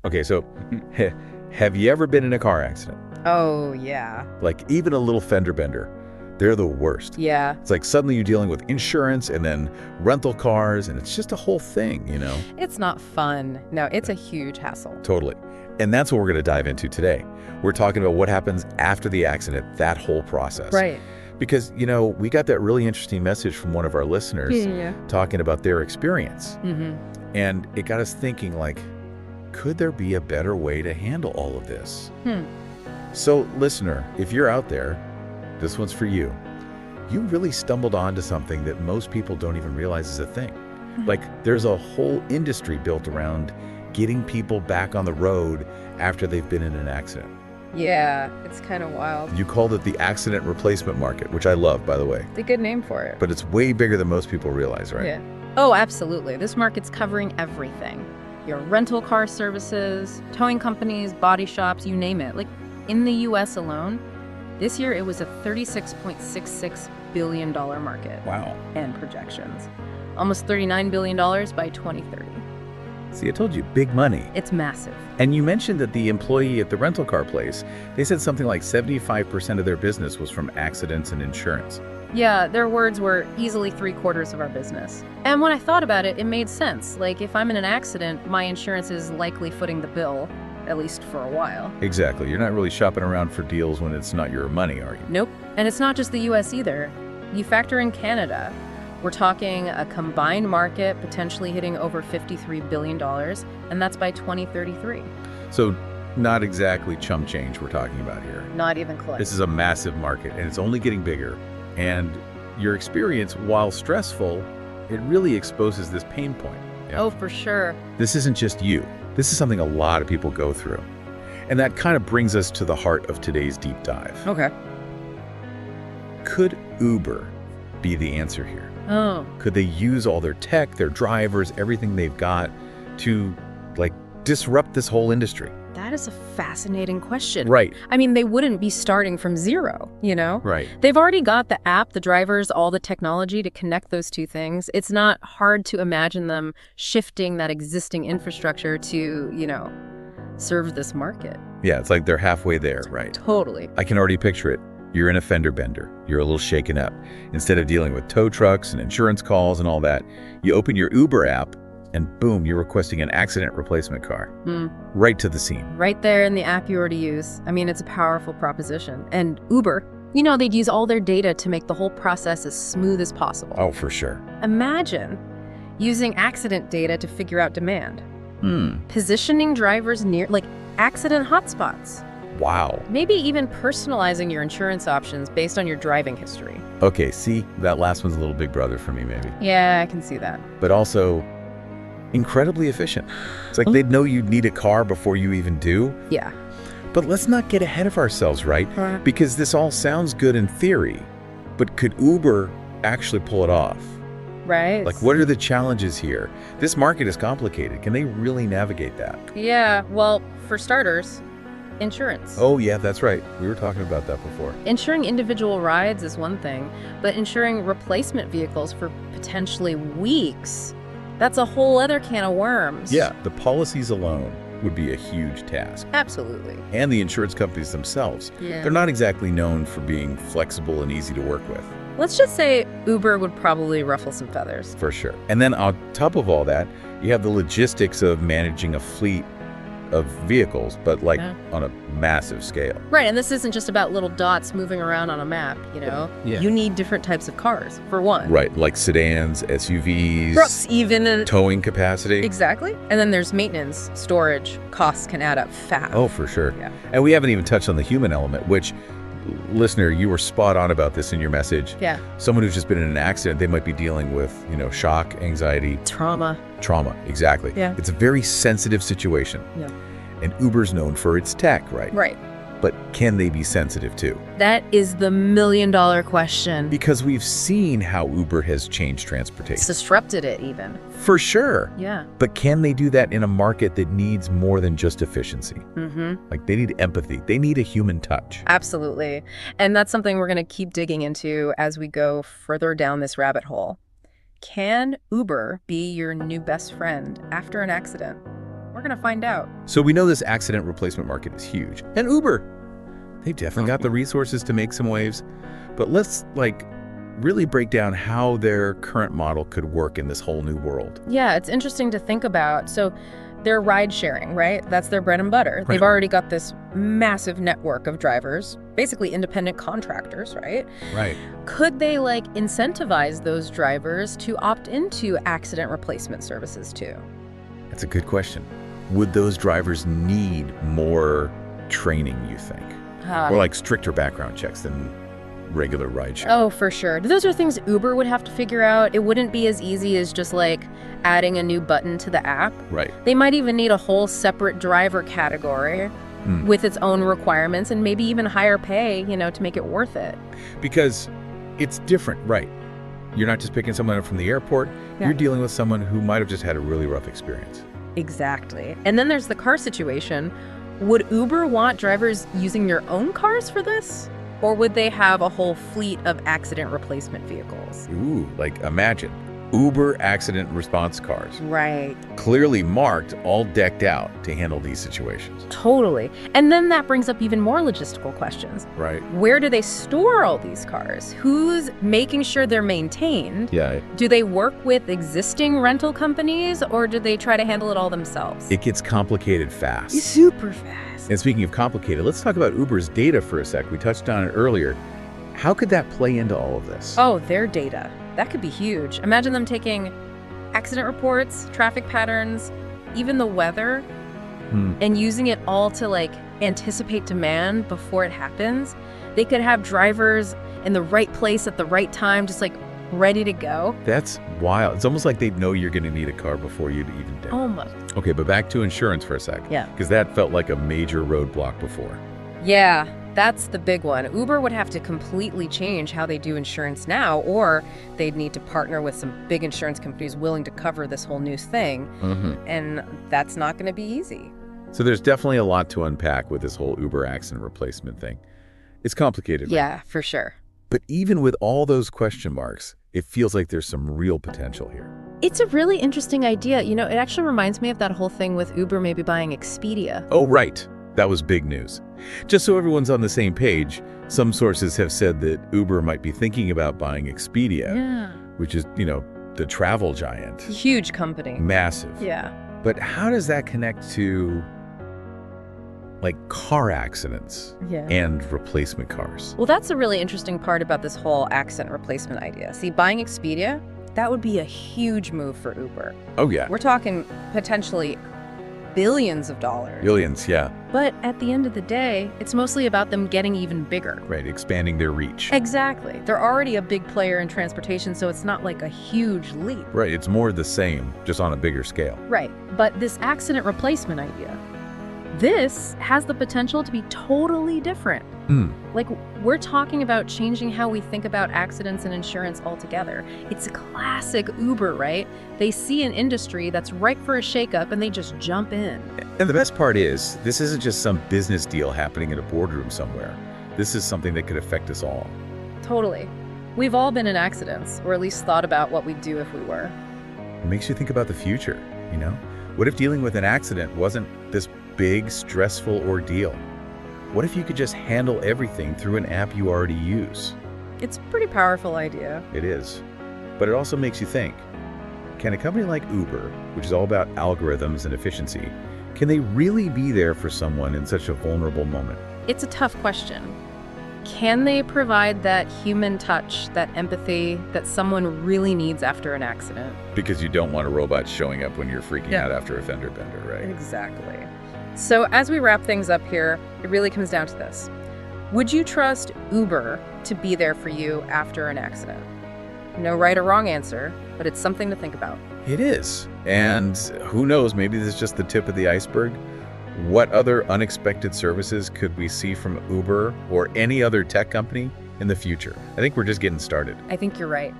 Okay, so have you ever been in a car accident? Oh, yeah. Like even a little fender bender, they're the worst. Yeah. It's like suddenly you're dealing with insurance and then rental cars, and it's just a whole thing, you know? It's not fun. No, it's a huge hassle. Totally. And that's what we're going to dive into today. We're talking about what happens after the accident, that whole process. Right. Because, we got that really interesting message from one of our listeners Yeah. talking about their experience. Mm-hmm. And it got us thinking, like, could there be a better way to handle all of this? So, listener, if you're out there, this one's for you. You really stumbled onto something that most people don't even realize is a thing. Like, there's a whole industry built around getting people back on the road after they've been in an accident. Yeah, it's kind of wild. You called it the accident replacement market, which I love, by the way. It's a good name for it. But it's way bigger than most people realize, right? Yeah. Oh, absolutely. This market's covering everything. Your rental car services, towing companies, body shops, you name it. Like, in the U.S. alone, this year it was a $36.66 billion market. Wow. And projections. Almost $39 billion by 2030. See, I told you, big money. It's massive. And you mentioned that the employee at the rental car place, they said something like 75% of their business was from accidents and insurance. Yeah, their words were easily 3/4 of our business. And when I thought about it, it made sense. Like, if I'm in an accident, my insurance is likely footing the bill, at least for a while. Exactly. You're not really shopping around for deals when it's not your money, are you? Nope. And it's not just the US either. You factor in Canada. We're talking a combined market potentially hitting over $53 billion, and that's by 2033. So not exactly chump change we're talking about here. Not even close. This is a massive market, and it's only getting bigger. And your experience, while stressful, it really exposes this pain point. Yeah. Oh, for sure. This isn't just you. This is something a lot of people go through. And that kind of brings us to the heart of today's deep dive. Okay. Could Uber be the answer here? Oh. Could they use all their tech, their drivers, everything they've got to, like, disrupt this whole industry? That is a fascinating question. Right. I mean, they wouldn't be starting from zero, you know? Right. They've already got the app, the drivers, all the technology to connect those two things. It's not hard to imagine them shifting that existing infrastructure to, serve this market. Yeah, it's like they're halfway there, right? Totally. I can already picture it. You're in a fender bender. You're a little shaken up. Instead of dealing with tow trucks and insurance calls and all that, you open your Uber app and boom, you're requesting an accident replacement car. Right to the scene. Right there in the app you already use. I mean, it's a powerful proposition. And Uber, they'd use all their data to make the whole process as smooth as possible. Oh, for sure. Imagine using accident data to figure out demand. Positioning drivers near, accident hotspots. Wow. Maybe even personalizing your insurance options based on your driving history. Okay, see, that last one's a little big brother for me, maybe. Yeah, I can see that. But also incredibly efficient. It's like they'd know you'd need a car before you even do. Yeah. But let's not get ahead of ourselves, right? Because this all sounds good in theory, but could Uber actually pull it off? Right. Like, what are the challenges here? This market is complicated. Can they really navigate that? Yeah, well, for starters, insurance. Oh, yeah, that's right. We were talking about that before. Insuring individual rides is one thing, but insuring replacement vehicles for potentially weeks, that's a whole other can of worms. Yeah, the policies alone would be a huge task. Absolutely. And the insurance companies themselves. Yeah. They're not exactly known for being flexible and easy to work with. Let's just say Uber would probably ruffle some feathers. For sure. And then on top of all that, you have the logistics of managing a fleet of vehicles, but on a massive scale. Right, and this isn't just about little dots moving around on a map, Yeah. You need different types of cars, for one. Right, like sedans, SUVs, Trucks even. towing capacity. Exactly. And then there's maintenance, storage, costs can add up fast. Oh, for sure. Yeah. And we haven't even touched on the human element, which, listener, you were spot on about this in your message. Yeah. Someone who's just been in an accident, they might be dealing with, shock, anxiety. Trauma. Trauma, exactly. Yeah. It's a very sensitive situation. Yeah. And Uber's known for its tech, right? Right. But can they be sensitive too? That is the million-dollar question. Because we've seen how Uber has changed transportation. It's disrupted it even. For sure. Yeah. But can they do that in a market that needs more than just efficiency? Like, they need empathy. They need a human touch. Absolutely. And that's something we're going to keep digging into as we go further down this rabbit hole. Can Uber be your new best friend after an accident? We're going to find out. So we know this accident replacement market is huge. And Uber, they've definitely got the resources to make some waves. But let's really break down how their current model could work in this whole new world. Yeah, it's interesting to think about. So they're ride sharing, right? That's their bread and butter. Right. They've already got this massive network of drivers, basically independent contractors, right? Right. Could they incentivize those drivers to opt into accident replacement services too? That's a good question. Would those drivers need more training, you think? Or stricter background checks than regular ride share? Oh, for sure. Those are things Uber would have to figure out. It wouldn't be as easy as just adding a new button to the app. Right. They might even need a whole separate driver category with its own requirements and maybe even higher pay, to make it worth it. Because it's different, right? You're not just picking someone up from the airport. Yeah. You're dealing with someone who might have just had a really rough experience. Exactly. And then there's the car situation. Would Uber want drivers using their own cars for this? Or would they have a whole fleet of accident replacement vehicles? Ooh, imagine Uber accident response cars. Right. Clearly marked, all decked out to handle these situations. Totally. And then that brings up even more logistical questions. Right. Where do they store all these cars? Who's making sure they're maintained? Yeah. Do they work with existing rental companies or do they try to handle it all themselves? It gets complicated fast. Super fast. And speaking of complicated, let's talk about Uber's data for a sec. We touched on it earlier. How could that play into all of this? Oh, their data. That could be huge. Imagine them taking accident reports, traffic patterns, even the weather, and using it all to anticipate demand before it happens. They could have drivers in the right place at the right time, just ready to go. That's wild. It's almost like they'd know you're going to need a car before you'd even dare. Almost. Okay, but back to insurance for a sec. Yeah. Because that felt like a major roadblock before. Yeah, that's the big one. Uber would have to completely change how they do insurance now, or they'd need to partner with some big insurance companies willing to cover this whole new thing. And that's not going to be easy. So there's definitely a lot to unpack with this whole Uber accident replacement thing. It's complicated. Yeah, for sure. But even with all those question marks, it feels like there's some real potential here. It's a really interesting idea. It actually reminds me of that whole thing with Uber maybe buying Expedia. Oh, right. That was big news. Just so everyone's on the same page, some sources have said that Uber might be thinking about buying Expedia, which is, the travel giant. Huge company. Massive. Yeah. But how does that connect to car accidents and replacement cars? Well, that's a really interesting part about this whole accident replacement idea. See, buying Expedia, that would be a huge move for Uber. Oh, yeah. We're talking potentially billions of dollars. Billions, yeah. But at the end of the day, it's mostly about them getting even bigger. Right, expanding their reach. Exactly. They're already a big player in transportation, so it's not a huge leap. Right, it's more the same, just on a bigger scale. Right. But this accident replacement idea, this has the potential to be totally different. We're talking about changing how we think about accidents and insurance altogether. It's a classic Uber, right? They see an industry that's ripe for a shakeup and they just jump in. And the best part is, this isn't just some business deal happening in a boardroom somewhere. This is something that could affect us all. Totally. We've all been in accidents, or at least thought about what we'd do if we were. It makes you think about the future, What if dealing with an accident wasn't this big, stressful ordeal? What if you could just handle everything through an app you already use? It's a pretty powerful idea. It is. But it also makes you think, can a company like Uber, which is all about algorithms and efficiency, can they really be there for someone in such a vulnerable moment? It's a tough question. Can they provide that human touch, that empathy that someone really needs after an accident? Because you don't want a robot showing up when you're freaking out after a fender bender, right? Exactly. So as we wrap things up here, it really comes down to this. Would you trust Uber to be there for you after an accident? No right or wrong answer, but it's something to think about. It is. And who knows, maybe this is just the tip of the iceberg. What other unexpected services could we see from Uber or any other tech company in the future? I think we're just getting started. I think you're right.